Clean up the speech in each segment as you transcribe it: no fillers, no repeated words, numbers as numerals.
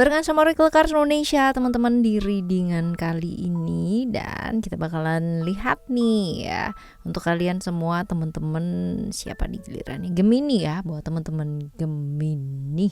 Barengan sama Oracle Cards Indonesia teman-teman di readingan kali ini. Dan kita bakalan lihat nih ya, untuk kalian semua teman-teman, siapa di gilirannya Gemini ya, buat teman-teman Gemini.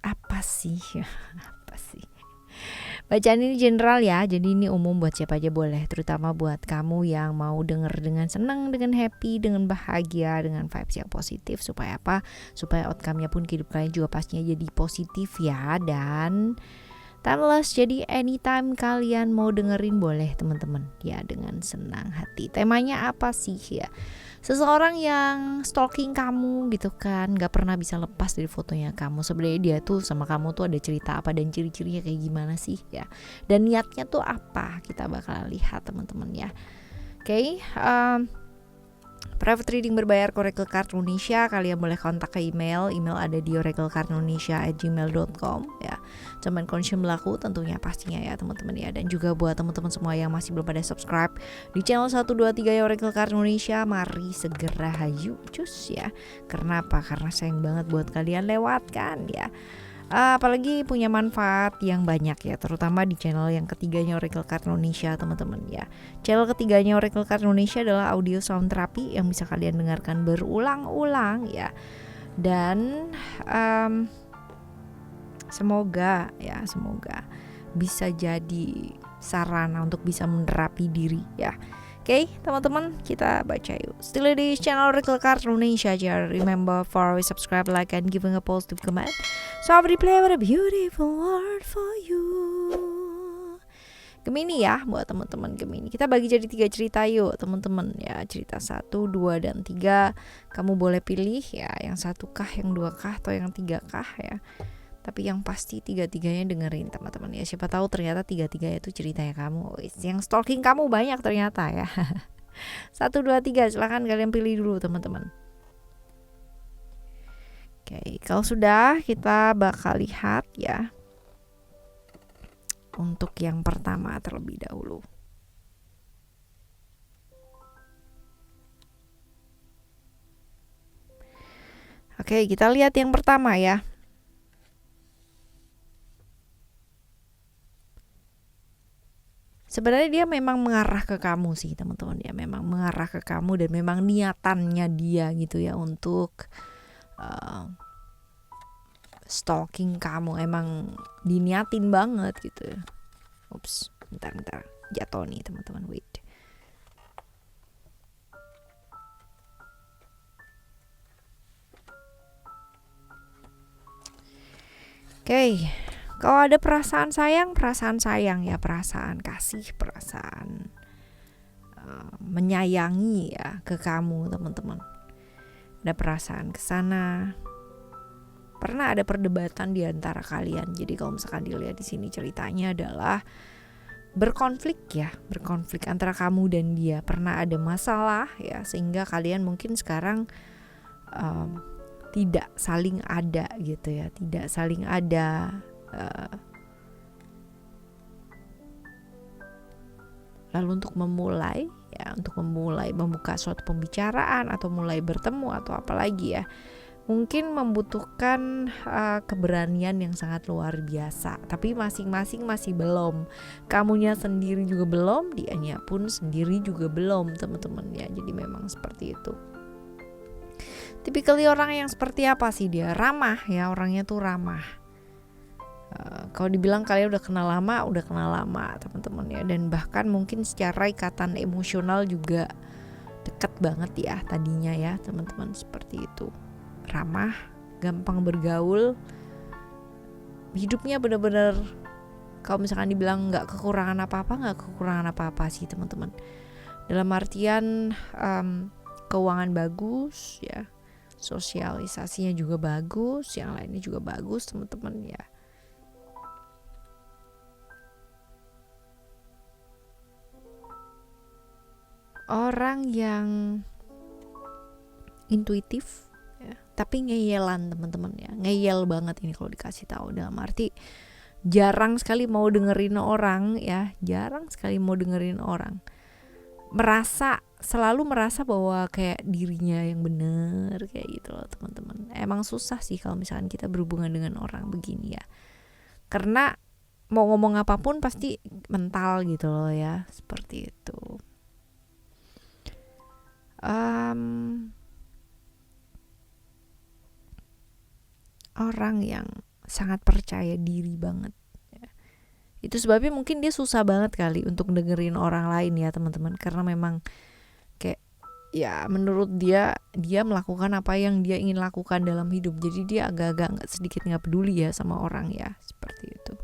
Apa sih bacaan ini general ya, jadi ini umum buat siapa aja boleh, terutama buat kamu yang mau denger dengan senang, dengan happy, dengan bahagia, dengan vibes yang positif. Supaya apa? Supaya outcome-nya pun hidup kalian juga pastinya jadi positif ya. Dan timeless, jadi anytime kalian mau dengerin boleh teman-teman ya, dengan senang hati. Temanya apa sih ya? Seseorang yang stalking kamu gitu kan, gak pernah bisa lepas dari fotonya kamu. Sebenarnya dia tuh sama kamu tuh ada cerita apa dan ciri-cirinya kayak gimana sih ya, dan niatnya tuh apa, kita bakal lihat teman-teman ya. Oke, private reading berbayar Oracle Cards Indonesia. Kalian boleh kontak ke email ada di oraclecards@gmail.com ya. Cuman konsum berlaku tentunya pastinya ya teman-teman ya. Dan juga buat teman-teman semua yang masih belum pada subscribe di channel 123 ya Oracle Cards Indonesia, mari segera hayu cus ya. Karena apa? Karena sayang banget buat kalian lewatkan ya. Apalagi punya manfaat yang banyak ya, terutama di channel yang ketiganya Oracle Cards Indonesia teman-teman ya. Channel ketiganya Oracle Cards Indonesia adalah audio sound therapy yang bisa kalian dengarkan berulang-ulang ya. Dan semoga bisa jadi sarana untuk bisa menerapi diri ya. Oke, teman-teman, kita baca yuk. Still di channel Oracle Cards Indonesia aja. Remember for always subscribe, like, and giving a positive comment. So I will play with a beautiful word for you. Gemini ya, buat teman-teman Gemini. Kita bagi jadi 3 cerita yuk teman-teman ya. Cerita 1, 2, dan 3. Kamu boleh pilih ya, yang 1 kah, yang 2 kah, atau yang 3 kah ya. Tapi yang pasti 3-3-nya dengerin teman-teman ya. Siapa tahu ternyata 3-3 itu ceritanya kamu. Yang stalking kamu banyak ternyata ya. 1, 2, 3, silakan kalian pilih dulu teman-teman. Oke, kalau sudah kita bakal lihat ya untuk yang pertama terlebih dahulu. Oke, kita lihat yang pertama ya. Sebenarnya dia memang mengarah ke kamu sih teman-teman ya, memang mengarah ke kamu dan memang niatannya dia gitu ya untuk stalking kamu, emang diniatin banget gitu. Ups, bentar jatuh nih teman-teman, wait. Oke. Kalau ada perasaan sayang ya, perasaan kasih, perasaan menyayangi ya ke kamu teman-teman. Ada perasaan kesana. Pernah ada perdebatan di antara kalian. Jadi kalau misalkan dilihat di sini ceritanya adalah berkonflik antara kamu dan dia. Pernah ada masalah ya, sehingga kalian mungkin sekarang tidak saling ada gitu ya, tidak saling ada. Lalu untuk memulai membuka suatu pembicaraan atau mulai bertemu atau apalagi ya, mungkin membutuhkan keberanian yang sangat luar biasa. Tapi masing-masing masih belum. Kamunya sendiri juga belum, dianya pun sendiri juga belum teman-teman ya. Jadi memang seperti itu. Tipikal orang yang seperti apa sih dia? Ramah ya, orangnya tuh ramah. Kalau dibilang kalian udah kenal lama teman-teman ya, dan bahkan mungkin secara ikatan emosional juga dekat banget ya tadinya ya teman-teman, seperti itu. Ramah, gampang bergaul, hidupnya benar-benar kalau misalkan dibilang nggak kekurangan apa-apa sih teman-teman. Dalam artian keuangan bagus ya, sosialisasinya juga bagus, yang lainnya juga bagus teman-teman ya. Orang yang intuitif ya, tapi ngeyelan teman-teman ya, ngeyel banget ini kalau dikasih tahu. Dalam arti jarang sekali mau dengerin orang, merasa selalu merasa bahwa kayak dirinya yang benar kayak gitu loh teman-teman. Emang susah sih kalau misalkan kita berhubungan dengan orang begini ya, karena mau ngomong apapun pasti mental gitu loh ya, seperti itu. Orang yang sangat percaya diri banget ya. Itu sebabnya mungkin dia susah banget kali untuk dengerin orang lain ya teman-teman, karena memang kayak ya menurut dia melakukan apa yang dia ingin lakukan dalam hidup, jadi dia agak-agak sedikit nggak peduli ya sama orang ya, seperti itu.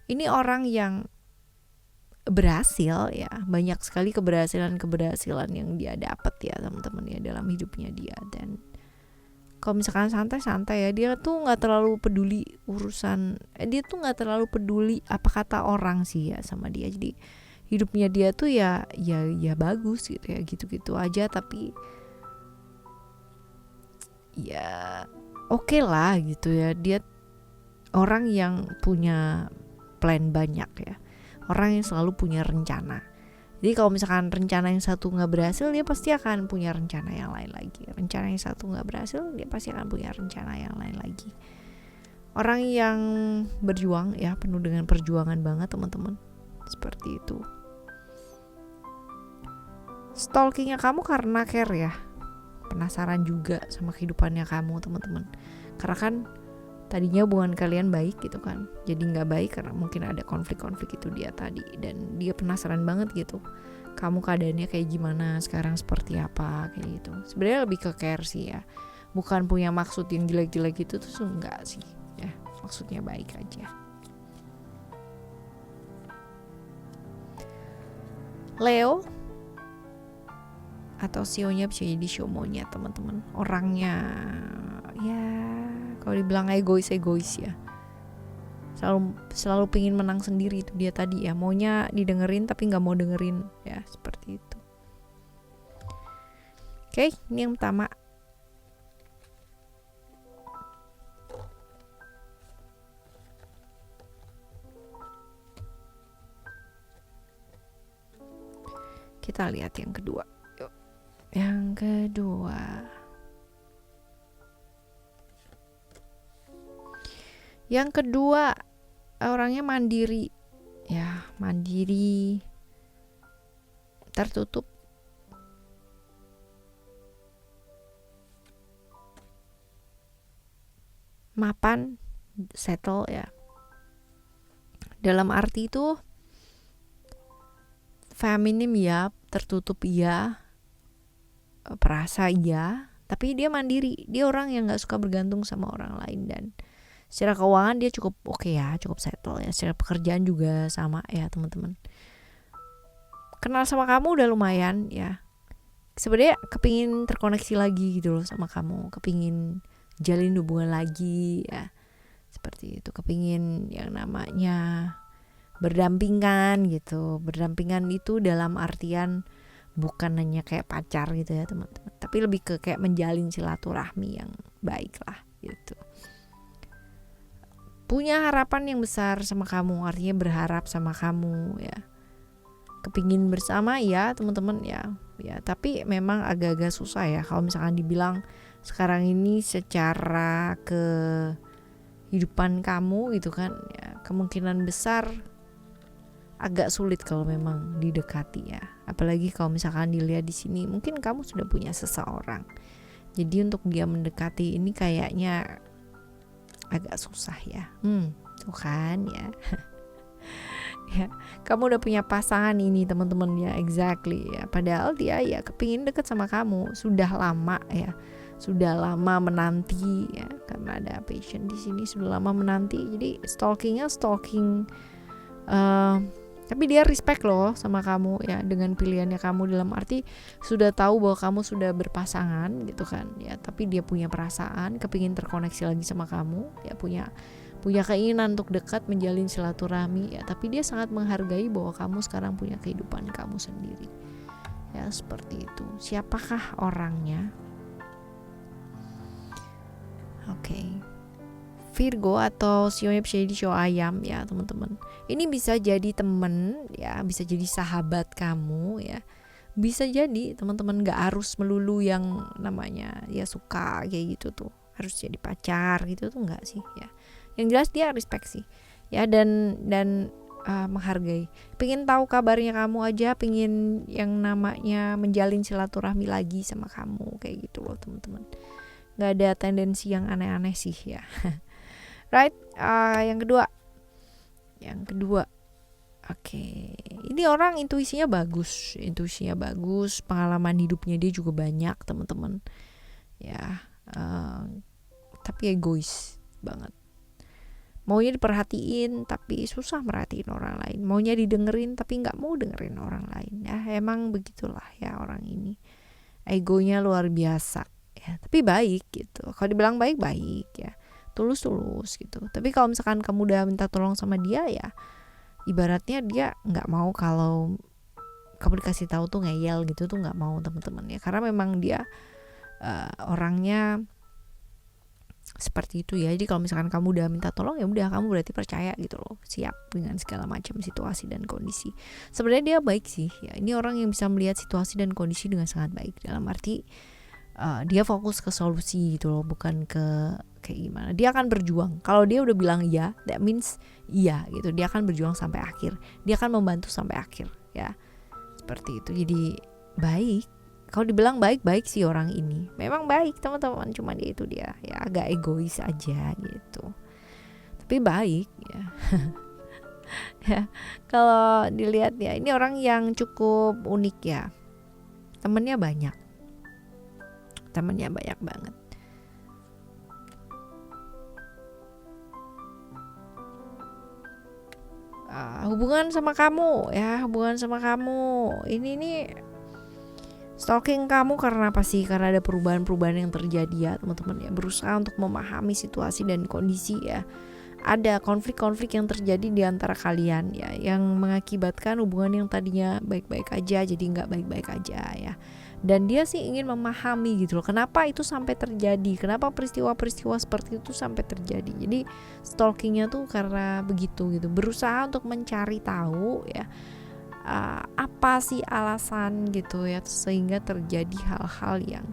Ini orang yang berhasil ya, banyak sekali keberhasilan yang dia dapat ya teman-teman ya dalam hidupnya dia. Dan kalau misalkan santai-santai ya, dia tuh nggak terlalu peduli urusan, dia tuh nggak terlalu peduli apa kata orang sih ya sama dia. Jadi hidupnya dia tuh ya bagus gitu ya, gitu-gitu aja, tapi ya oke lah gitu ya. Dia orang yang punya plan banyak ya, orang yang selalu punya rencana. Jadi kalau misalkan rencana yang satu nggak berhasil, dia pasti akan punya rencana yang lain lagi. Rencana yang satu nggak berhasil, dia pasti akan punya rencana yang lain lagi. Orang yang berjuang ya, penuh dengan perjuangan banget teman-teman, seperti itu. Stalkingnya kamu karena care ya, penasaran juga sama kehidupannya kamu teman-teman. Karena kan tadinya hubungan kalian baik gitu kan, jadi nggak baik karena mungkin ada konflik-konflik itu dia tadi, dan dia penasaran banget gitu kamu keadaannya kayak gimana sekarang, seperti apa kayak gitu. Sebenarnya lebih ke care sih ya, bukan punya maksud yang jelek-jelek gitu tuh enggak sih ya, maksudnya baik aja. Leo atau sionya bisa jadi siomonya teman-teman. Orangnya ya kalau dibilang egois ya, selalu pingin menang sendiri. Itu dia tadi ya, maunya didengerin tapi nggak mau dengerin ya, seperti itu. Oke, ini yang pertama. Kita lihat yang kedua. Yuk. Yang kedua orangnya mandiri ya, tertutup, mapan, settle ya. Dalam arti itu feminim ya, tertutup ya, perasa ya, tapi dia mandiri. Dia orang yang gak suka bergantung sama orang lain, dan secara keuangan dia cukup oke ya, cukup settle ya. Secara pekerjaan juga sama ya teman-teman. Kenal sama kamu udah lumayan ya. Sebenarnya kepingin terkoneksi lagi gitu loh sama kamu, kepingin jalin hubungan lagi ya, seperti itu. Kepingin yang namanya berdampingan gitu. Berdampingan itu dalam artian bukan hanya kayak pacar gitu ya teman-teman, tapi lebih ke kayak menjalin silaturahmi yang baik lah gitu. Punya harapan yang besar sama kamu, artinya berharap sama kamu ya. Kepingin bersama ya teman-teman ya, tapi memang agak-agak susah ya kalau misalkan dibilang sekarang ini secara kehidupan kamu gitu kan ya, kemungkinan besar agak sulit kalau memang didekati ya. Apalagi kalau misalkan dilihat di sini mungkin kamu sudah punya seseorang, jadi untuk dia mendekati ini kayaknya agak susah ya. Tuh kan ya. Ya, kamu udah punya pasangan ini teman-teman ya, exactly ya. Padahal dia ya kepingin deket sama kamu sudah lama ya, sudah lama menanti ya, karena ada passion di sini, sudah lama menanti. Jadi stalking, tapi dia respect loh sama kamu ya, dengan pilihannya kamu, dalam arti sudah tahu bahwa kamu sudah berpasangan gitu kan ya, tapi dia punya perasaan, kepingin terkoneksi lagi sama kamu ya, punya keinginan untuk dekat, menjalin silaturahmi ya, tapi dia sangat menghargai bahwa kamu sekarang punya kehidupan kamu sendiri ya, seperti itu. Siapakah orangnya? Oke. Virgo atau sionya bisa jadi sio ayam ya teman-teman. Ini bisa jadi temen ya, bisa jadi sahabat kamu ya, Bisa jadi teman-teman nggak harus melulu yang namanya ya suka kayak gitu tuh harus jadi pacar gitu tuh, nggak sih ya. Yang jelas dia respect sih ya, dan menghargai. Pengen tahu kabarnya kamu aja, pengen yang namanya menjalin silaturahmi lagi sama kamu kayak gitu loh teman-teman. Nggak ada tendensi yang aneh-aneh sih ya. Right. Yang kedua oke, ini orang intuisinya bagus, pengalaman hidupnya dia juga banyak teman-teman ya, tapi egois banget. Maunya diperhatiin tapi susah merhatiin orang lain, maunya didengerin tapi nggak mau dengerin orang lain ya. Emang begitulah ya orang ini, egonya luar biasa ya, tapi baik gitu. Kalau dibilang baik ya, tulus gitu. Tapi kalau misalkan kamu udah minta tolong sama dia ya, ibaratnya dia nggak mau kalau kamu dikasih tahu tuh ngeyel gitu tuh, nggak mau teman-teman ya, karena memang dia orangnya seperti itu ya. Jadi kalau misalkan kamu udah minta tolong ya udah, kamu berarti percaya gitu loh, siap dengan segala macam situasi dan kondisi. Sebenarnya dia baik sih ya, ini orang yang bisa melihat situasi dan kondisi dengan sangat baik, dalam arti dia fokus ke solusi gitu loh, bukan ke kayak gimana. Dia akan berjuang. Kalau dia udah bilang iya, that means iya gitu. Dia akan berjuang sampai akhir. Dia akan membantu sampai akhir ya. Seperti itu. Jadi baik. Kalau dibilang baik sih orang ini. Memang baik teman-teman, cuma dia ya agak egois aja gitu. Tapi baik ya. Ya, kalau dilihat ya, ini orang yang cukup unik ya. Temennya banyak banget. Hubungan sama kamu ini nih stalking kamu karena apa sih? Karena ada perubahan yang terjadi ya teman-teman ya, berusaha untuk memahami situasi dan kondisi ya. Ada konflik-konflik yang terjadi di antara kalian ya, yang mengakibatkan hubungan yang tadinya baik-baik aja jadi nggak baik-baik aja ya. Dan dia sih ingin memahami gitu loh, kenapa itu sampai terjadi, kenapa peristiwa-peristiwa seperti itu sampai terjadi. Jadi stalkingnya tuh karena begitu gitu, berusaha untuk mencari tahu ya, apa sih alasan gitu ya, sehingga terjadi hal-hal yang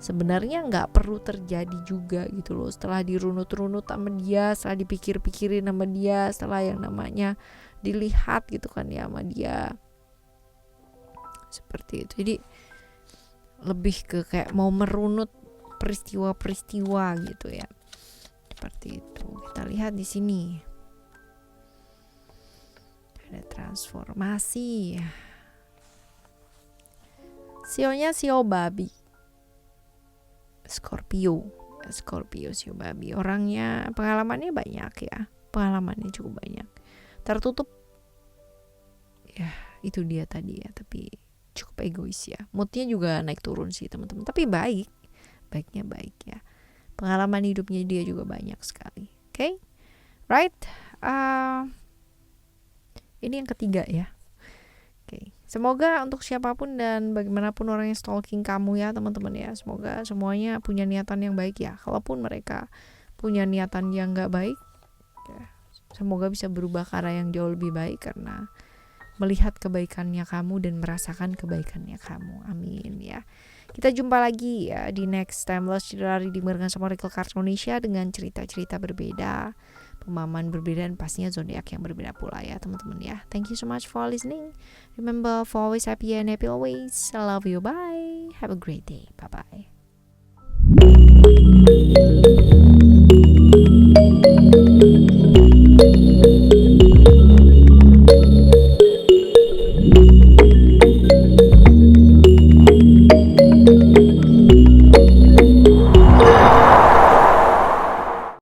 sebenarnya nggak perlu terjadi juga gitu loh. Setelah dirunut-runut sama dia, setelah dipikir-pikirin sama dia, setelah yang namanya dilihat gitu kan ya sama dia, seperti itu. Jadi lebih ke kayak mau merunut peristiwa-peristiwa gitu ya, seperti itu. Kita lihat di sini ada transformasi. Sionya sio babi, Scorpio sio babi. Orangnya pengalamannya banyak ya, pengalamannya cukup banyak, tertutup ya, itu dia tadi ya. Tapi cukup egois ya, moodnya juga naik turun sih teman-teman, tapi baiknya baik ya. Pengalaman hidupnya dia juga banyak sekali. Okay? Right. Ini yang ketiga ya. Okay. Semoga untuk siapapun dan bagaimanapun orang yang stalking kamu ya teman-teman ya, semoga semuanya punya niatan yang baik ya. Kalaupun mereka punya niatan yang gak baik ya, semoga bisa berubah ke arah yang jauh lebih baik karena melihat kebaikannya kamu dan merasakan kebaikannya kamu. Amin ya. Kita jumpa lagi ya di next Timeless Literary dibarengan sama Oracle Cards Indonesia dengan cerita-cerita berbeda, pemahaman berbeda, dan pastinya zodiak yang berbeda pula ya teman-teman ya. Thank you so much for listening. Remember for always happy and happy always. I love you. Bye. Have a great day. Bye bye.